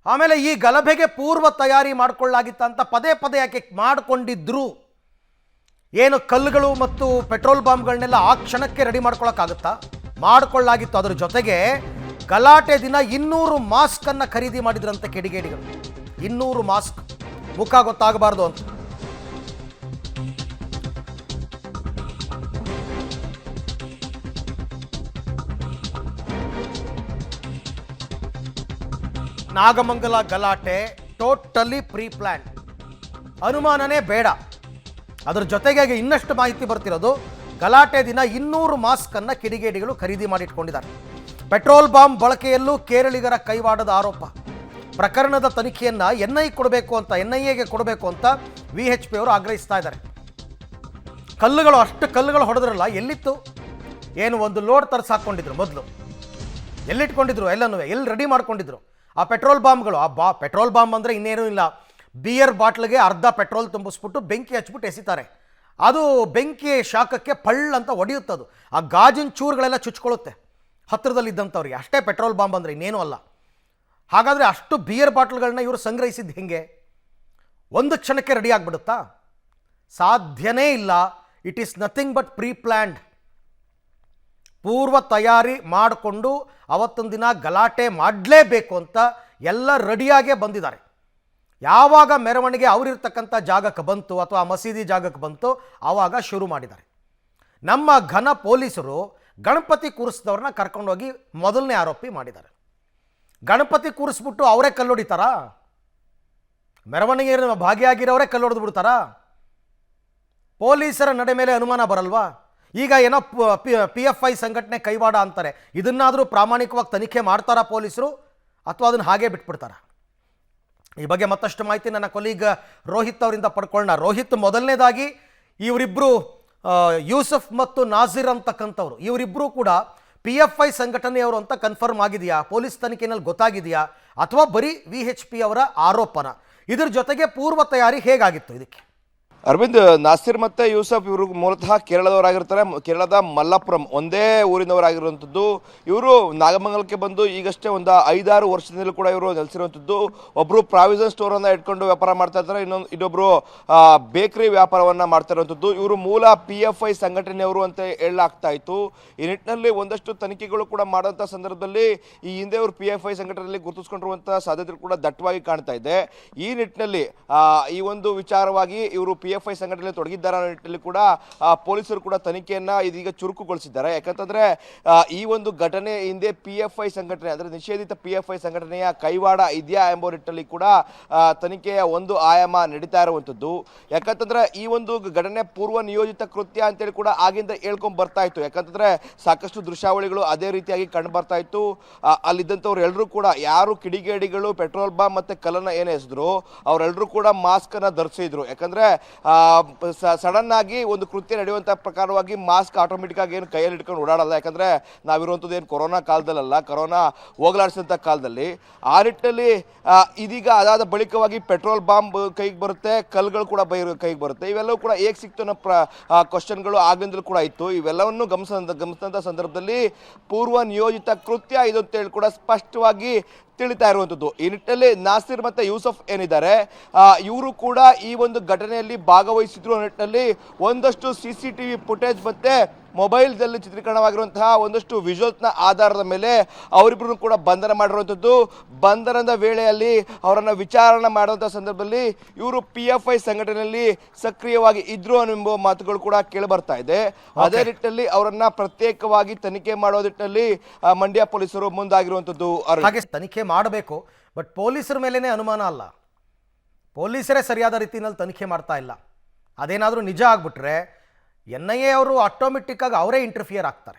ಆಮೇಲೆ ಈ ಗಲಭೆಗೆ ಪೂರ್ವ ತಯಾರಿ ಮಾಡಿಕೊಳ್ಳಾಗಿತ್ತ ಅಂತ ಪದೇ ಪದೇ ಯಾಕೆ ಮಾಡಿಕೊಂಡಿದ್ರು? ಏನು ಕಲ್ಲುಗಳು ಮತ್ತು ಪೆಟ್ರೋಲ್ ಬಾಂಬ್ಗಳನ್ನೆಲ್ಲ ಆ ಕ್ಷಣಕ್ಕೆ ರೆಡಿ ಮಾಡ್ಕೊಳ್ಳೋಕ್ಕಾಗುತ್ತಾ? ಮಾಡಿಕೊಳ್ಳಾಗಿತ್ತು. ಅದರ ಜೊತೆಗೆ ಗಲಾಟೆ ದಿನ 200 ಮಾಸ್ಕನ್ನು ಖರೀದಿ ಮಾಡಿದ್ರಂತೆ ಕಿಡಿಗೇಡಿಗಳು. 200 ಮಾಸ್ಕ್, ಮುಖ ಗೊತ್ತಾಗಬಾರ್ದು ಅಂತ. ನಾಗಮಂಗಲ ಗಲಾಟೆ ಟೋಟಲಿ ಪ್ರೀ ಪ್ಲ್ಯಾನ್, ಅನುಮಾನನೇ ಬೇಡ. ಅದರ ಜೊತೆಗೆ ಇನ್ನಷ್ಟು ಮಾಹಿತಿ ಬರ್ತಿರೋದು, ಗಲಾಟೆ ದಿನ 200 ಮಾಸ್ಕನ್ನು ಕಿಡಿಗೇಡಿಗಳು ಖರೀದಿ ಮಾಡಿಟ್ಕೊಂಡಿದ್ದಾರೆ. ಪೆಟ್ರೋಲ್ ಬಾಂಬ್ ಬಳಕೆಯಲ್ಲೂ ಕೇರಳಿಗರ ಕೈವಾಡದ ಆರೋಪ. ಪ್ರಕರಣದ ತನಿಖೆಯನ್ನು ಎನ್ಐಎಗೆ ಕೊಡಬೇಕು ಅಂತ VHP ಅವರು ಆಗ್ರಹಿಸ್ತಾ ಇದ್ದಾರೆ. ಅಷ್ಟು ಕಲ್ಲುಗಳು ಹೊಡೆದ್ರಲ್ಲ, ಎಲ್ಲಿತ್ತು? ಏನು ಒಂದು ಲೋಡ್ ತರಿಸಾಕೊಂಡಿದ್ರು ಮೊದಲು, ಎಲ್ಲಿಟ್ಕೊಂಡಿದ್ರು? ಎಲ್ಲನೂ ಎಲ್ಲಿ ರೆಡಿ ಮಾಡ್ಕೊಂಡಿದ್ರು? ಆ ಪೆಟ್ರೋಲ್ ಬಾಂಬ್ಗಳು, ಪೆಟ್ರೋಲ್ ಬಾಂಬ್ ಅಂದರೆ ಇನ್ನೇನೂ ಇಲ್ಲ, ಬಿಯರ್ ಬಾಟ್ಲಿಗೆ ಅರ್ಧ ಪೆಟ್ರೋಲ್ ತುಂಬಿಸ್ಬಿಟ್ಟು ಬೆಂಕಿ ಹಚ್ಬಿಟ್ಟು ಎಸಿತಾರೆ. ಅದು ಬೆಂಕಿ ಶಾಖಕ್ಕೆ ಪಳ್ಳ ಅಂತ ಹೊಡೆಯುತ್ತದು. ಆ ಗಾಜಿನ ಚೂರುಗಳೆಲ್ಲ ಚುಚ್ಕೊಳ್ಳುತ್ತೆ ಹತ್ತಿರದಲ್ಲಿದ್ದಂಥವ್ರಿಗೆ. ಅಷ್ಟೇ ಪೆಟ್ರೋಲ್ ಬಾಂಬ್ ಅಂದರೆ, ಇನ್ನೇನೂ ಅಲ್ಲ. ಹಾಗಾದರೆ ಅಷ್ಟು ಬಿಯರ್ ಬಾಟ್ಲ್ಗಳನ್ನ ಇವರು ಸಂಗ್ರಹಿಸಿದ್ದು ಹೆಂಗೆ? ಒಂದು ಕ್ಷಣಕ್ಕೆ ರೆಡಿ ಆಗಿಬಿಡುತ್ತಾ? ಸಾಧ್ಯನೇ ಇಲ್ಲ. It is nothing but pre planned. ಪೂರ್ವ ತಯಾರಿ ಮಾಡಿಕೊಂಡು ಅವತ್ತೊಂದು ದಿನ ಗಲಾಟೆ ಮಾಡಲೇಬೇಕು ಅಂತ ಎಲ್ಲ ರೆಡಿಯಾಗೇ ಬಂದಿದ್ದಾರೆ. ಯಾವಾಗ ಮೆರವಣಿಗೆ ಅವರಿರ್ತಕ್ಕಂಥ ಜಾಗಕ್ಕೆ ಬಂತು ಅಥವಾ ಮಸೀದಿ ಜಾಗಕ್ಕೆ ಬಂತು, ಆವಾಗ ಶುರು ಮಾಡಿದ್ದಾರೆ. ನಮ್ಮ ಘನ ಪೊಲೀಸರು ಗಣಪತಿ ಕೂರಿಸಿದವ್ರನ್ನ ಕರ್ಕೊಂಡೋಗಿ ಮೊದಲನೇ ಆರೋಪಿ ಮಾಡಿದ್ದಾರೆ. ಗಣಪತಿ ಕೂರಿಸ್ಬಿಟ್ಟು ಅವರೇ ಕಲ್ಲೊಡಿತಾರಾ? ಮೆರವಣಿಗೆ ಭಾಗಿಯಾಗಿರೋರೇ ಕಲ್ಲೊಡೆದು ಬಿಡ್ತಾರಾ? ಪೊಲೀಸರ ನಡೆ ಮೇಲೆ ಅನುಮಾನ ಬರಲ್ವಾ? ಈಗ ಏನೋ PFI ಸಂಘಟನೆ ಕೈವಾಡ ಅಂತಾರೆ. ಇದನ್ನಾದರೂ ಪ್ರಾಮಾಣಿಕವಾಗಿ ತನಿಖೆ ಮಾಡ್ತಾರಾ ಪೊಲೀಸರು, ಅಥವಾ ಅದನ್ನು ಹಾಗೇ ಬಿಟ್ಬಿಡ್ತಾರಾ? ಈ ಬಗ್ಗೆ ಮತ್ತಷ್ಟು ಮಾಹಿತಿ ನನ್ನ ಕೊಲೀಗ್ ರೋಹಿತ್ ಅವರಿಂದ ಪಡ್ಕೊಳ್ಳೋಣ. ರೋಹಿತ್, ಮೊದಲನೇದಾಗಿ ಇವರಿಬ್ಬರು ಯೂಸಫ್ ಮತ್ತು ನಾಜಿರ್ ಅಂತಕ್ಕಂಥವ್ರು, ಇವರಿಬ್ಬರು ಕೂಡ PFI ಸಂಘಟನೆಯವರು ಅಂತ ಕನ್ಫರ್ಮ್ ಆಗಿದೆಯಾ? ಪೊಲೀಸ್ ತನಿಖೆಯಲ್ಲಿ ಗೊತ್ತಾಗಿದೆಯಾ? ಅಥವಾ ಬರೀ VHP ಅವರ ಆರೋಪನ? ಇದ್ರ ಜೊತೆಗೆ ಪೂರ್ವ ತಯಾರಿ ಹೇಗಾಗಿತ್ತು ಇದಕ್ಕೆ? ಅರವಿಂದ್, ನಾಸಿರ್ ಮತ್ತೆ ಯೂಸಫ್ ಇವರು ಮೂಲತಃ ಕೇರಳದವರಾಗಿರ್ತಾರೆ. ಕೇರಳದ ಮಲ್ಲಪುರಂ ಒಂದೇ ಊರಿನವರಾಗಿರುವಂಥದ್ದು. ಇವರು ನಾಗಮಂಗಲಕ್ಕೆ ಬಂದು ಈಗಷ್ಟೇ ಒಂದು 5-6 ವರ್ಷದಿಂದಲೂ ಕೂಡ ಇವರು ನೆಲೆಸಿರುವಂಥದ್ದು. ಒಬ್ಬರು ಪ್ರಾವಿಷನ್ ಸ್ಟೋರನ್ನು ಇಟ್ಕೊಂಡು ವ್ಯಾಪಾರ ಮಾಡ್ತಾ ಇರ್ತಾರೆ, ಇನ್ನೊಬ್ಬರು ಬೇಕರಿ ವ್ಯಾಪಾರವನ್ನು ಮಾಡ್ತಾ ಇರುವಂಥದ್ದು. ಇವರು ಮೂಲ PFI ಸಂಘಟನೆಯವರು ಅಂತ ಹೇಳಲಾಗ್ತಾ ಇತ್ತು. ಈ ನಿಟ್ಟಿನಲ್ಲಿ ಒಂದಷ್ಟು ತನಿಖೆಗಳು ಕೂಡ ಮಾಡುವಂಥ ಸಂದರ್ಭದಲ್ಲಿ ಈ ಹಿಂದೆ ಅವರು PFI ಸಂಘಟನೆಯಲ್ಲಿ ಗುರುತಿಸ್ಕೊಂಡಿರುವಂಥ ಸಾಧ್ಯತೆ ಕೂಡ ದಟ್ಟವಾಗಿ ಕಾಣ್ತಾ ಇದೆ. ಈ ನಿಟ್ಟಿನಲ್ಲಿ ಈ ಒಂದು ವಿಚಾರವಾಗಿ ಇವರು PFI ಸಂಘಟನೆಯಲ್ಲಿ ತೊಡಗಿದ್ದಾರೆ ಅನ್ನೋ ನಿಟ್ಟಿನಲ್ಲಿ ಕೂಡ ಪೊಲೀಸರು ಕೂಡ ತನಿಖೆಯನ್ನ ಇದೀಗ ಚುರುಕುಗೊಳಿಸಿದ್ದಾರೆ. ಯಾಕಂತಂದ್ರೆ ಈ ಒಂದು ಘಟನೆ ಹಿಂದೆ PFI ಸಂಘಟನೆ ಅಂದ್ರೆ ನಿಷೇಧಿತ PFI ಸಂಘಟನೆಯ ಕೈವಾಡ ಇದೆಯಾ ಎಂಬ ನಿಟ್ಟಿನಲ್ಲಿ ಕೂಡ ತನಿಖೆಯ ಒಂದು ಆಯಾಮ ನಡೀತಾ ಇರುವಂತದ್ದು. ಯಾಕಂತಂದ್ರೆ ಈ ಒಂದು ಘಟನೆ ಪೂರ್ವ ನಿಯೋಜಿತ ಕೃತ್ಯ ಅಂತೇಳಿ ಕೂಡ ಆಗಿಂದ ಹೇಳ್ಕೊಂಡ್ ಬರ್ತಾ ಇತ್ತು. ಯಾಕಂತಂದ್ರೆ ಸಾಕಷ್ಟು ದೃಶ್ಯಾವಳಿಗಳು ಅದೇ ರೀತಿಯಾಗಿ ಕಂಡು ಬರ್ತಾ ಇತ್ತು. ಅಲ್ಲಿದ್ದಂಥವ್ರು ಎಲ್ಲರೂ ಕೂಡ, ಯಾರು ಕಿಡಿಗೇಡಿಗಳು ಪೆಟ್ರೋಲ್ ಬಾಂಬ್ ಮತ್ತೆ ಕಲ್ಲನ್ನ ಏನೇ ಎಸೆದ್ರು, ಅವರೆಲ್ಲರೂ ಕೂಡ ಮಾಸ್ಕ್ ಅನ್ನ ಧರಿಸಿದ್ರು. ಯಾಕಂದ್ರೆ ಸಡನ್ ಆಗಿ ಒಂದು ಕೃತ್ಯ ನಡೆಯುವಂತ ಪ್ರಕಾರವಾಗಿ ಮಾಸ್ಕ್ ಆಟೋಮೆಟಿಕ್ ಆಗಿ ಏನು ಕೈಯಲ್ಲಿ ಇಟ್ಕೊಂಡು ಓಡಾಡಲ್ಲ. ಯಾಕಂದ್ರೆ ನಾವಿರುವಂಥದ್ದು ಏನು ಕೊರೋನಾ ಕಾಲದಲ್ಲ, ಕೊರೋನಾ ಹೋಗಲಾಡಿಸಿದಂಥ ಕಾಲದಲ್ಲಿ. ಆ ನಿಟ್ಟಿನಲ್ಲಿ ಇದೀಗ ಅದಾದ ಬಳಿಕವಾಗಿ ಪೆಟ್ರೋಲ್ ಬಾಂಬ್ ಕೈಗೆ ಬರುತ್ತೆ, ಕಲ್ಲುಗಳು ಕೂಡ ಕೈಗೆ ಬರುತ್ತೆ. ಇವೆಲ್ಲವೂ ಕೂಡ ಹೇಗೆ ಸಿಕ್ತು ಅನ್ನೋ ಕ್ವಶನ್ಗಳು ಆಗಿಂದಲೂ ಕೂಡ ಇತ್ತು. ಇವೆಲ್ಲವನ್ನು ಗಮನಿಸಿದಂಥ ಸಂದರ್ಭದಲ್ಲಿ ಪೂರ್ವ ನಿಯೋಜಿತ ಕೃತ್ಯ ಇದು ಅಂತ ಹೇಳಿ ಕೂಡ ಸ್ಪಷ್ಟವಾಗಿ ತಿಳಿತಾ ಇರುವಂಥದ್ದು. ಈ ನಿಟ್ಟಿನಲ್ಲಿ ನಾಸಿರ್ ಮತ್ತೆ ಯೂಸಫ್ ಏನಿದ್ದಾರೆ, ಇವರು ಕೂಡ ಈ ಒಂದು ಘಟನೆಯಲ್ಲಿ ಭಾಗವಹಿಸಿದ್ರು ನಿಟ್ಟಿನಲ್ಲಿ ಒಂದಷ್ಟು CCTV ಫುಟೇಜ್ ಮತ್ತೆ ಮೊಬೈಲ್ದಲ್ಲಿ ಚಿತ್ರೀಕರಣವಾಗಿರುವಂತಹ ಒಂದಷ್ಟು ವಿಜುವಲ್ಸ್ನ ಆಧಾರದ ಮೇಲೆ ಅವರಿಬ್ಬರನ್ನು ಕೂಡ ಬಂಧನ ಮಾಡಿರುವಂಥದ್ದು. ಬಂಧನದ ವೇಳೆಯಲ್ಲಿ ಅವರನ್ನು ವಿಚಾರಣೆ ಮಾಡುವಂಥ ಸಂದರ್ಭದಲ್ಲಿ ಇವರು PFI ಸಂಘಟನೆಯಲ್ಲಿ ಸಕ್ರಿಯವಾಗಿ ಇದ್ರು ಅನ್ನೋ ಮಾತುಗಳು ಕೂಡ ಕೇಳಿಬರ್ತಾ ಇದೆ. ಅದೇ ನಿಟ್ಟಿನಲ್ಲಿ ಅವರನ್ನ ಪ್ರತ್ಯೇಕವಾಗಿ ತನಿಖೆ ಮಾಡೋ ನಿಟ್ಟಿನಲ್ಲಿ ಮಂಡ್ಯ ಪೊಲೀಸರು ಮುಂದಾಗಿರುವಂಥದ್ದು. ಹಾಗೆ ತನಿಖೆ ಮಾಡಬೇಕು, ಬಟ್ ಪೊಲೀಸರ ಮೇಲೇನೆ ಅನುಮಾನ ಅಲ್ಲ, ಪೊಲೀಸರೇ ಸರಿಯಾದ ರೀತಿಯಲ್ಲಿ ತನಿಖೆ ಮಾಡ್ತಾ ಇಲ್ಲ. ಅದೇನಾದರೂ ನಿಜ ಆಗ್ಬಿಟ್ರೆ NIA ಅವರು ಆಟೋಮೆಟಿಕ್ ಆಗಿ ಅವರೇ ಇಂಟರ್ಫಿಯರ್ ಆಗ್ತಾರೆ.